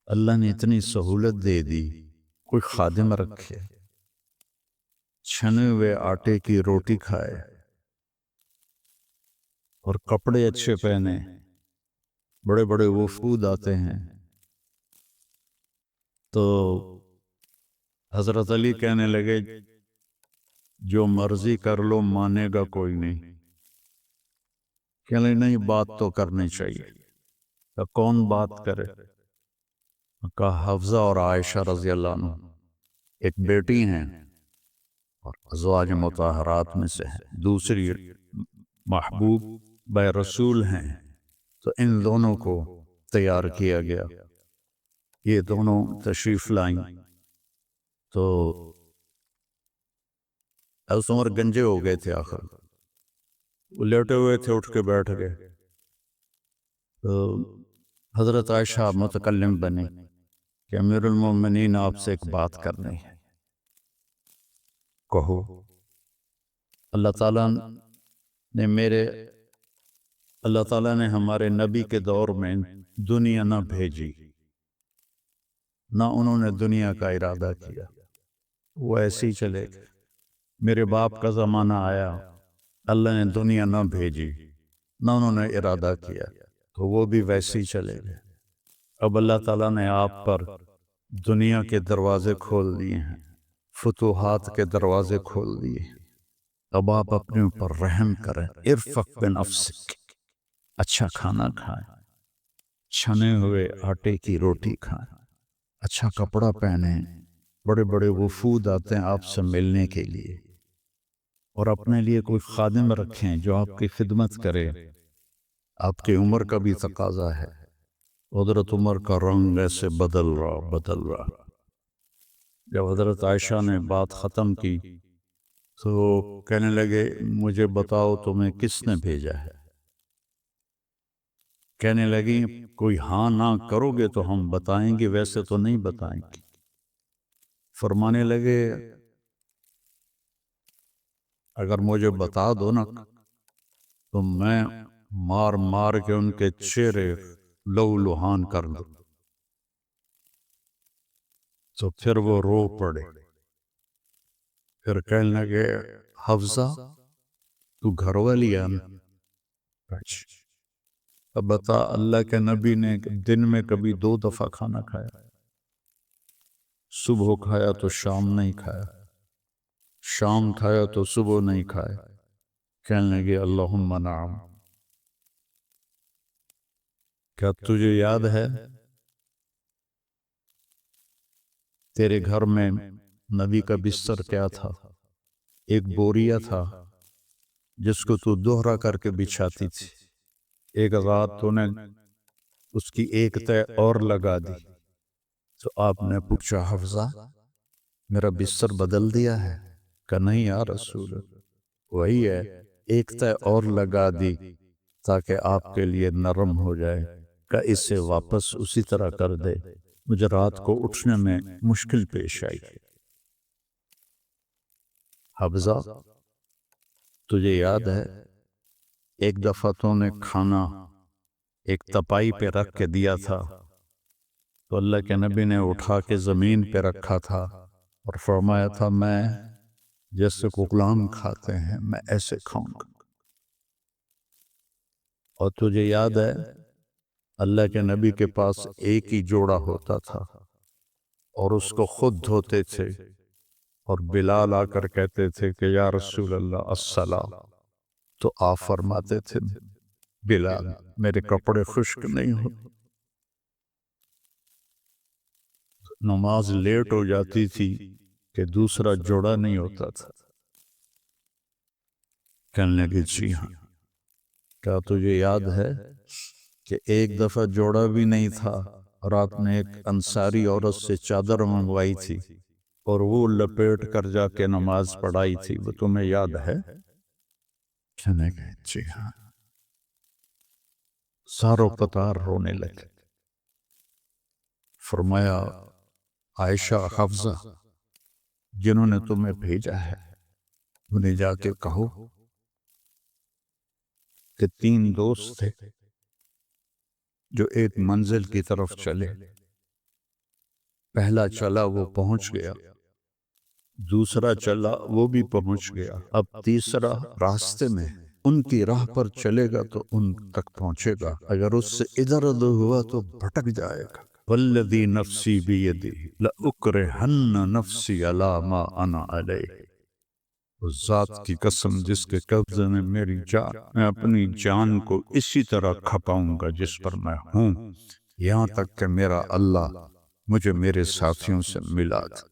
Speaker 1: اللہ نے اتنی سہولت دے دی، کوئی خادم رکھے، چھنے ہوئے آٹے کی روٹی کھائے اور کپڑے اچھے پہنے. بڑے بڑے وفود آتے ہیں تو حضرت علی کہنے لگے جو مرضی کر لو، مانے گا کوئی نہیں. کہنے لگے نہیں، بات تو کرنی چاہیے. کہ کون بات کرے؟ کہا حفصہ اور عائشہ رضی اللہ عنہ ایک بیٹی ہیں اور ازواج مطہرات میں سے ہیں، دوسری محبوب بے رسول ہیں. تو ان دونوں کو تیار کیا گیا، یہ دونوں تشریف لائیں. تو حضرت عمر گنجے ہو گئے تھے، آخر وہ لیٹے ہوئے تھے، اٹھ کے بیٹھ گئے. تو حضرت عائشہ متکلم بنی کہ امیر المومنین آپ سے ایک بات کرنی ہے. کہو. اللہ تعالیٰ نے ہمارے نبی کے دور میں دنیا نہ بھیجی، نہ انہوں نے دنیا کا ارادہ کیا، وہ ایسے ہی چلے گئے. میرے باپ کا زمانہ آیا، اللہ نے دنیا نہ بھیجی، نہ انہوں نے ارادہ کیا، تو وہ بھی ویسے ہی چلے گئے. اب اللہ تعالیٰ نے آپ پر دنیا کے دروازے کھول دیے ہیں، فتوحات کے دروازے کھول دیے ہیں۔ اب آپ اپنے اوپر رحم کریں، ارفق بنفسک، اچھا کھانا کھائیں، چھنے ہوئے آٹے کی روٹی کھائیں، اچھا کپڑا پہنیں۔ بڑے بڑے وفود آتے ہیں آپ سے ملنے کے لیے، اور اپنے لیے کوئی خادم رکھیں جو آپ کی خدمت کرے۔ آپ کی عمر کا بھی تقاضا ہے۔ حضرت عمر کا رنگ ایسے بدل رہا۔ جب حضرت عائشہ نے بات ختم کی تو کہنے لگے مجھے بتاؤ تمہیں کس نے بھیجا ہے؟ کہنے لگی کوئی ہاں نہ کرو گے تو ہم بتائیں گے، ویسے تو نہیں بتائیں گے۔ فرمانے لگے اگر مجھے بتا دو نا تو میں مار مار کے ان کے چہرے لہو لہان کر دوں۔ تو پھر وہ رو پڑے، پھر کہنے لگے حفصہ تو گھر والی ہے نا؟ اب بتا، اللہ کے نبی نے دن میں کبھی 2 دفعہ کھانا کھایا؟ صبح کھایا تو شام نہیں کھایا، شام کھایا تو صبح نہیں کھایا۔ کہنے لگے اللہم نعم۔ کیا تجھے یاد ہے تیرے گھر میں نبی کا بستر کیا تھا؟ ایک بوریا تھا جس کو تو دوہرا کر کے بچھاتی تھی۔ ایک رات تو نے اس کی ایک تہ اور لگا دی تو آپ نے پوچھا حفصہ میرا بستر بدل دیا ہے؟ کہ نہیں یا رسول اللہ، وہی ہے، ایک تہ اور لگا دی تاکہ آپ کے لیے نرم ہو جائے۔ کہ اسے واپس اسی طرح کر دے، مجھے رات کو اٹھنے میں مشکل پیش آئی۔ حفصہ تجھے یاد ہے ایک دفعہ تو نے کھانا ایک تپائی پہ رکھ کے دیا تھا تو اللہ کے نبی نے اٹھا کے زمین پہ رکھا تھا اور فرمایا تھا میں جیسے غلام کھاتے ہیں میں ایسے کھاؤں گا۔ اور تجھے یاد ہے اللہ کے نبی کے پاس ایک ہی جوڑا ہوتا تھا اور اس کو خود دھوتے تھے، اور بلال آ کر کہتے تھے کہ یا رسول اللہ الصلاۃ، تو آپ فرماتے تھے بلال میرے کپڑے خشک نہیں ہو۔ نماز لیٹ ہو جاتی تھی کہ دوسرا جوڑا نہیں ہوتا تھا۔ کہنے لگے جی ہاں۔ کیا تجھے یاد ہے کہ ایک دفعہ جوڑا بھی نہیں تھا اور آپ نے ایک انصاری عورت سے چادر منگوائی تھی اور وہ لپیٹ کر جا کے نماز پڑھائی تھی، وہ تمہیں یاد ہے؟ کہنے لگے جی ہاں۔ ساروں قطار رونے لگے۔ فرمایا عائشہ حفصہ جنہوں نے تمہیں بھیجا ہے انہیں جا کے کہو کہ 3 دوست تھے جو ایک منزل کی طرف چلے، پہلا چلا وہ پہنچ گیا، دوسرا چلا وہ بھی پہنچ گیا، اب تیسرا راستے میں ان کی راہ پر چلے گا تو ان تک پہنچے گا، اگر اس سے ادھر ادھر ہوا تو بھٹک جائے گا۔ والذی نفسی بیدی لأکرہن نفسی علی ما انا علیہ، اس ذات کی قسم جس کے قبضے میں میری جان، میں اپنی جان کو اسی طرح کھپاؤں گا جس پر میں ہوں، یہاں تک کہ میرا اللہ مجھے میرے ساتھیوں سے ملا دے۔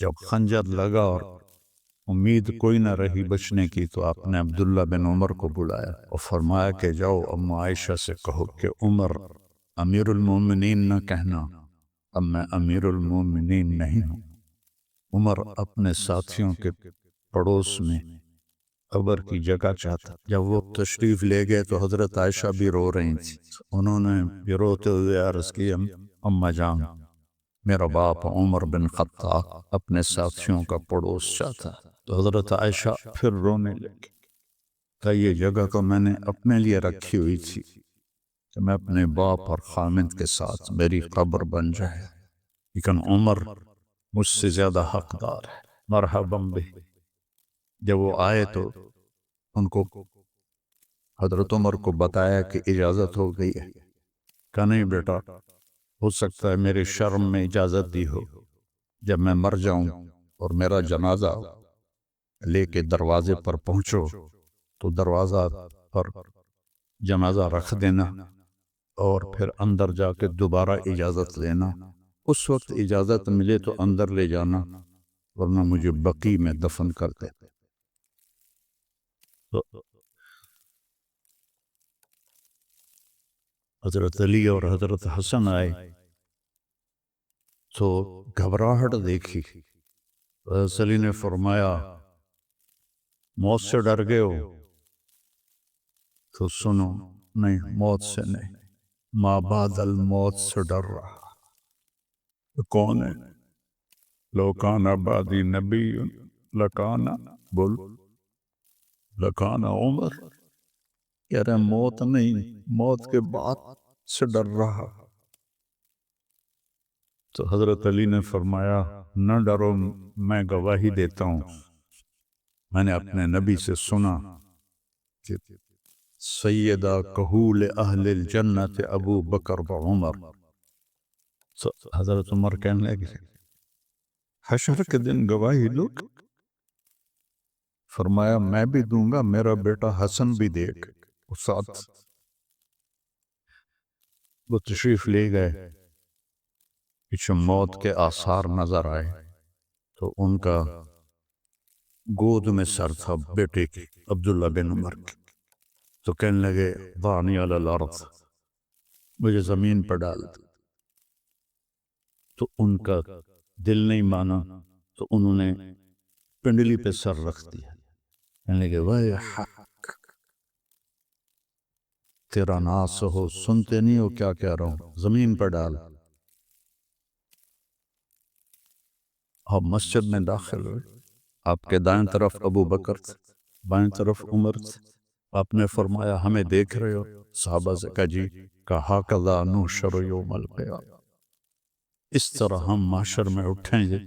Speaker 1: جب خنجر لگا اور امید کوئی نہ رہی بچنے کی تو آپ نے عبداللہ بن عمر کو بلایا اور فرمایا کہ جاؤ ام عائشہ سے کہو کہ عمر امیر المومنین نہ کہنا، اب میں امیر المومنین نہیں ہوں۔ عمر اپنے ساتھیوں کے پڑوس میں قبر کی جگہ چاہتا۔ جب وہ تشریف لے گئے تو حضرت عائشہ بھی رو رہی تھی، انہوں نے بھی روتے ہوئے عرض کی اماں جان میرا باپ عمر بن خطاب اپنے ساتھیوں کا پڑوس چاہتا۔ تو حضرت عائشہ پھر رونے لگی کہ یہ جگہ تو میں نے اپنے لیے رکھی ہوئی تھی کہ میں اپنے باپ اور خامد کے ساتھ میری قبر بن جائے، لیکن عمر مجھ سے زیادہ حقدار ہے، مرحبا بہ۔ جب وہ آئے تو ان کو حضرت عمر کو بتایا کہ اجازت ہو گئی ہے۔ کہا نہیں بیٹا ہو سکتا ہے میرے شرم میں اجازت دی ہو، جب میں مر جاؤں اور میرا جنازہ لے کے دروازے پر پہنچو تو دروازہ پر جنازہ رکھ دینا اور پھر اندر جا کے دوبارہ اجازت لینا۔ اس وقت اجازت ملے تو اندر لے جانا، ورنہ مجھے بقی میں دفن کر دے۔ تو حضرت علی اور حضرت حسن آئے تو گھبراہٹ دیکھی۔ حضرت علی نے فرمایا موت سے ڈر گئے ہو؟ تو سنو، نہیں، موت سے نہیں، ما بعد الموت سے ڈر رہا۔ کون ہے؟ لو کان بعدی نبی لکان، بول، لکان عمر۔ کہہ رہے موت نہیں، موت کے بعد سے ڈر رہا۔ تو حضرت علی نے فرمایا نہ ڈرو، میں گواہی دیتا ہوں، میں نے اپنے نبی سے سنا کہ سیدہ کہول اہل الجنت ابو بکر و عمر۔ تو حضرت عمر کہنے لگے حشر کے دن گواہی دو؟ فرمایا میں بھی دوں گا، میرا بیٹا حسن بھی دے گا۔ اس ساتھ وہ تشریف لے گئے، پیچھے موت کے آثار نظر آئے تو ان کا گود میں سر تھا بیٹے کی، عبداللہ بن عمر کی۔ تو کہنے لگے ضعنی علی الارض، مجھے زمین پر ڈال دو۔ تو ان کا دل نہیں مانا تو انہوں نے پنڈلی پہ سر رکھ دیا۔ کہنے لگے وے حق، تیرا ناس ہو، سنتے نہیں ہو کیا کہہ رہا ہوں، زمین پر ڈال۔ آپ مسجد میں داخل ہوئے، آپ کے دائیں طرف ابو بکر تھے، بائیں طرف عمر تھے۔ آپ نے فرمایا ہمیں دیکھ رہے ہو؟ صحابہ سے کہا جی، کہا کذا نحشر یوم القیامہ، اس طرح ہم محشر میں اٹھیں گے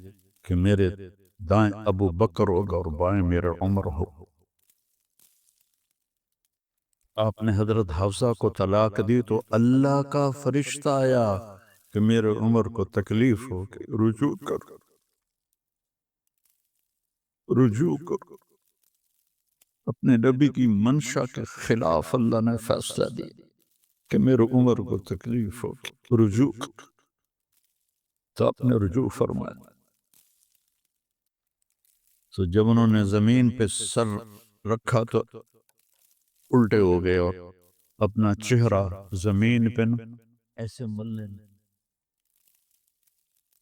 Speaker 1: کہ میرے دائیں ابو بکر ہوگا اور بائیں میرے عمر ہو۔ آپ نے حضرت حفصہ کو طلاق دی تو اللہ کا فرشتہ آیا کہ میرے عمر کو تکلیف ہو کہ رجوع کرو، رجوع کرو۔ اپنے نبی کی منشا کے خلاف اللہ نے فیصلہ دیا کہ میرے عمر کو تکلیف ہو کہ رجوع کرو، تو آپ نے رجوع فرمایا۔ تو جب انہوں نے زمین پہ سر رکھا تو الٹے ہو گئے اور اپنا چہرہ زمین پہ ایسے ملنے لگے،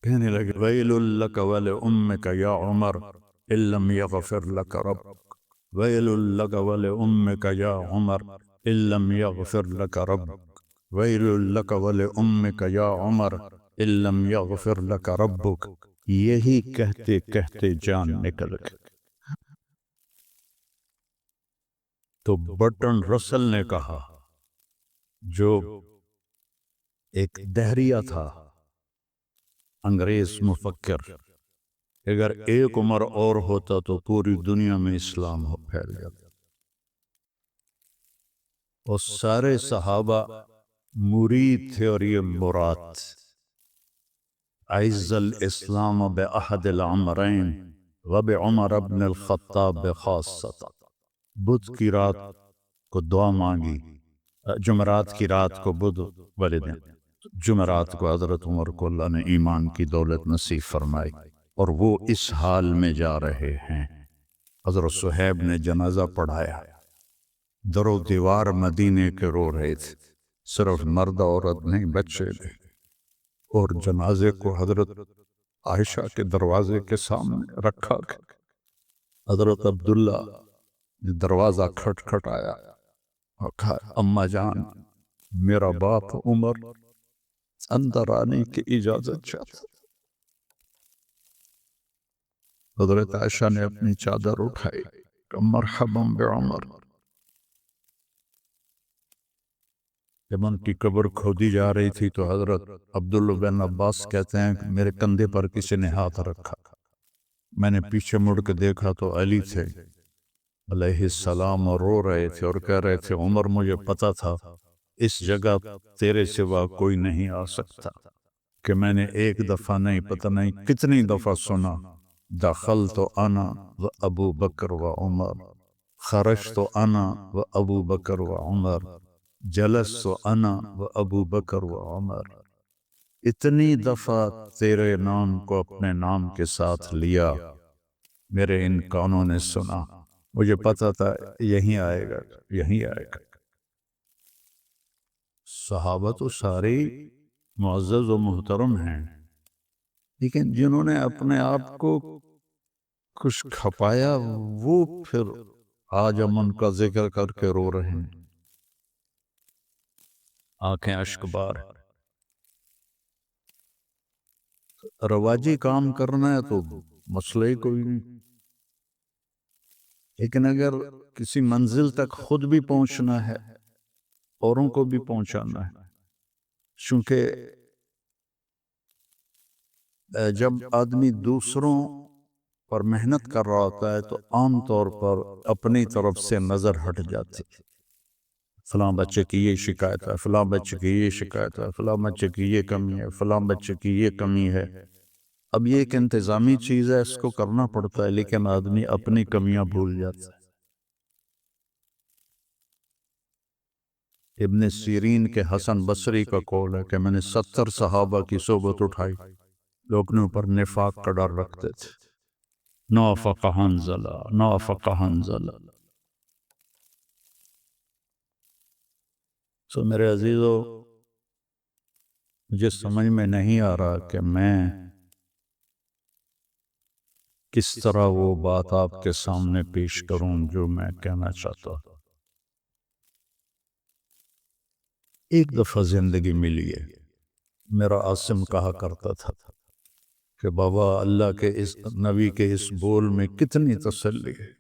Speaker 1: کہنے لگے ویل لک ولأمک یا عمر ان لم یغفر لک ربک، ویل لک ولأمک یا عمر ان لم یغفر لک ربک، ویل لک ولأمک یا عمر ان لم یغفر لک ربک۔ یہی کہتے کہتے جان نکل گئی تو برٹن رسل نے کہا، جو ایک دہریہ تھا، انگریز مفکر، اگر ایک عمر اور ہوتا تو پوری دنیا میں اسلام ہو پھیل جاتا۔ اور سارے صحابہ مرید تھے اور یہ مراد تھے۔ عز الاسلام بأحد العمرین وبعمر ابن الخطاب خاصۃ۔ بدھ کی رات کو دعا مانگی، جمعرات کی رات کو بدھ والے دن، جمعرات کو حضرت عمر کو اللہ نے ایمان کی دولت نصیب فرمائی اور وہ اس حال میں جا رہے ہیں۔ حضرت صہیب نے جنازہ پڑھایا، در و دیوار مدینے کے رو رہے تھے، صرف مرد عورت نہیں، بچے بھی، اور جنازے کو حضرت عائشہ کے دروازے کے سامنے رکھا گیا۔ حضرت عبداللہ نے دروازہ کھٹکھٹایا اور کہا اماں جان، میرا باپ عمر اندر آنے کی اجازت چاہتا۔ حضرت عائشہ نے اپنی چادر اٹھائی کہ مرحبا بعمر۔ جب ان کی قبر کھودی جا رہی تھی تو حضرت عبداللہ بن عباس کہتے ہیں کہ میرے کندھے پر کسی نے ہاتھ رکھا، میں نے پیچھے مڑ کے دیکھا تو علی تھے علیہ السلام، اور رو رہے تھے اور کہہ رہے تھے عمر مجھے پتا تھا اس جگہ تیرے سوا کوئی نہیں آ سکتا، کہ میں نے ایک دفعہ نہیں پتہ نہیں کتنی دفعہ سنا، دخلت انا و ابو بکر و عمر، خرجت انا و ابو بکر و عمر، جلست انا و ابو بکر و عمر۔ اتنی دفعہ تیرے نام کو اپنے نام کے ساتھ لیا، میرے ان کانوں نے سنا، مجھے پتا تھا یہیں آئے گا، یہیں آئے گا۔ صحابہ تو سارے معزز و محترم ہیں، لیکن جنہوں نے اپنے آپ کو کچھ کھپایا وہ پھر آج ہم ان کا ذکر کر کے رو رہے ہیں، آنکھیں اشک بار۔ رواجی کام کرنا ہے تو مسئلہ ہی کوئی نہیں، لیکن اگر کسی منزل تک خود بھی پہنچنا ہے، اوروں کو بھی پہنچانا ہے، چونکہ جب آدمی دوسروں پر محنت کر رہا ہوتا ہے تو عام طور پر اپنی طرف سے نظر ہٹ جاتی ہے، فلاں بچے کی یہ شکایت ہے، فلاں بچے کی یہ شکایت ہے، فلاں بچے کی یہ کمی ہے، فلاں بچے کی یہ کمی ہے۔ اب یہ ایک انتظامی چیز ہے، اس کو کرنا پڑتا ہے، لیکن آدمی اپنی کمیاں بھول جاتا ہے۔ ابن سیرین کے حسن بصری کا قول ہے کہ میں نے 70 صحابہ کی صحبت اٹھائی، لوگ نے اوپر نفاق کا ڈر رکھتے تھے، نافق حنظلہ، نافق حنظلہ۔ سو میرے عزیزو، مجھے سمجھ میں نہیں آ رہا کہ میں کس طرح وہ بات آپ کے سامنے پیش کروں جو میں کہنا چاہتا ہوں۔ ایک دفعہ زندگی ملی ہے، میرا عاصم کہا کرتا تھا کہ بابا اللہ کے اس نبی کے اس بول میں کتنی تسلی ہے،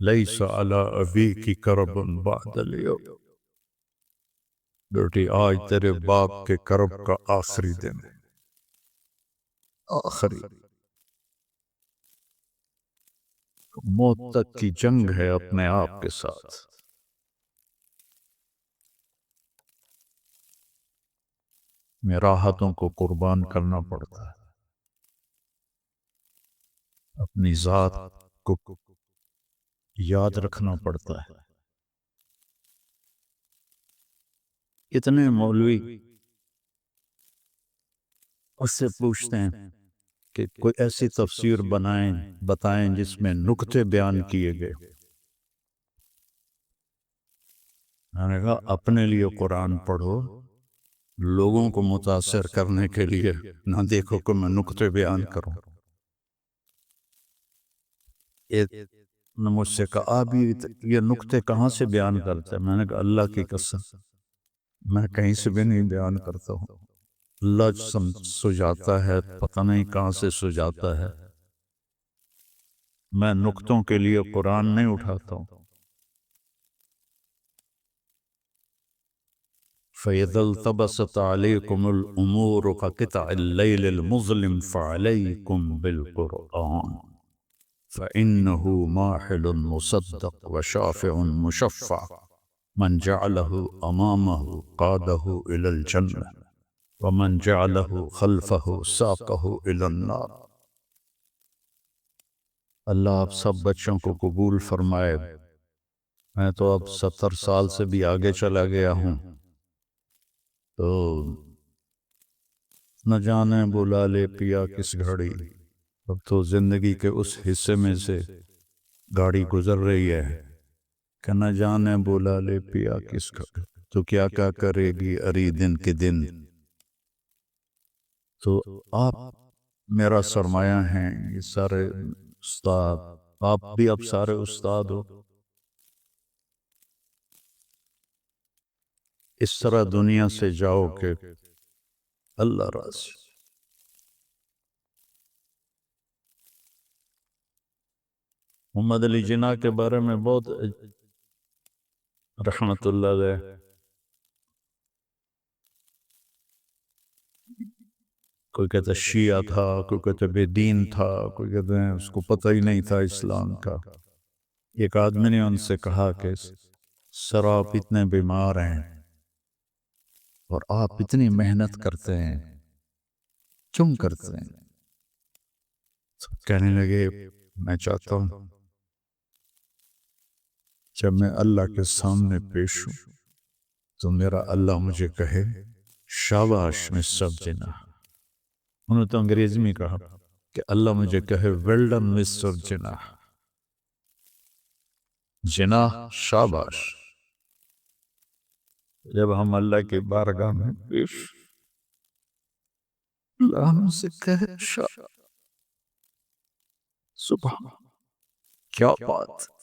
Speaker 1: لیس علی ابیک کرب بعد الیوم، بیٹی آج تیرے باپ کے کرب کا آخری دن ہے، آخری موت تک کی جنگ ہے اپنے آپ کے ساتھ۔ میں راحتوں کو قربان کرنا پڑتا ہے، اپنی ذات کو یاد رکھنا پڑتا ہے۔ اتنے مولوی اس سے پوچھتے ہیں کہ کوئی ایسی تفسیر بتائیں جس میں نکتے بیان کیے گئے۔ میں نے کہا اپنے لیے قرآن پڑھو، لوگوں کو متاثر کرنے کے لیے نہ دیکھو کہ میں نکتے بیان کروں۔ ایک نے مجھ سے کہا آپ یہ نکتے کہاں سے بیان کرتے ہیں؟ میں نے کہا اللہ کی قسم میں کہیں سے بھی نہیں بیان کرتا ہوں، اللہ سجاتا ہے، پتہ نہیں کہاں سے سجاتا ہے، میں نکتوں کے لیے قرآن نہیں اٹھاتا ہوں۔ فَإِذَا الْتَبَسَتْ عَلَيْكُمُ الْأُمُورُ كَقِطْعِ اللَّيْلِ الْمُظْلِمِ فَعَلَيْكُمْ بِالْقُرْآنِ فَإِنَّهُ مَاحِلٌ مُصَدَّقٌ وَشَافِعٌ مُشَفَّعٌ مَنْ جَعَلَهُ أَمَامَهُ قَادَهُ إِلَى الْجَنَّةِ وَمَنْ جَعَلَهُ خَلْفَهُ سَاقَهُ إِلَى النَّارِ۔ اللہ آپ سب بچوں کو قبول فرمائے۔ میں تو اب 70 سال سے بھی آگے چلا گیا ہوں، تو نہ جانے بلا لے پیا کس گھڑی، اب تو زندگی کے اس حصے میں سے گاڑی گزر رہی ہے کہ نہ جانے بلا لے پیا کس گھڑی، تو کیا کیا کرے گی اری دن کے دن۔ تو آپ میرا سرمایہ ہیں، یہ سارے استاد، آپ بھی اب سارے استاد ہو، اس طرح دنیا سے جاؤ کہ اللہ راضی۔ محمد علی جناح کے بارے میں بہت رحمت اللہ علیہ، کوئی کہتا شیعہ تھا، کوئی کہتا بے دین تھا، کوئی کہتے ہیں اس کو پتہ ہی نہیں تھا اسلام کا۔ ایک آدمی نے ان سے کہا کہ سر آپ اتنے بیمار ہیں، اور آپ اتنی محنت کرتے ہیں، کیوں کرتے ہیں؟ کہنے لگے میں چاہتا ہوں جب میں اللہ کے سامنے پیش ہوں تو میرا اللہ مجھے کہے شاباش مسٹر جناح۔ انہوں نے تو انگریزی میں کہا کہ اللہ مجھے کہے ویل ڈن مسٹر جناح، جناح شاباش۔ جب ہم اللہ کی بارگاہ میں پیش، اللہ ہم سے کہے شاباش، سبحان، کیا بات!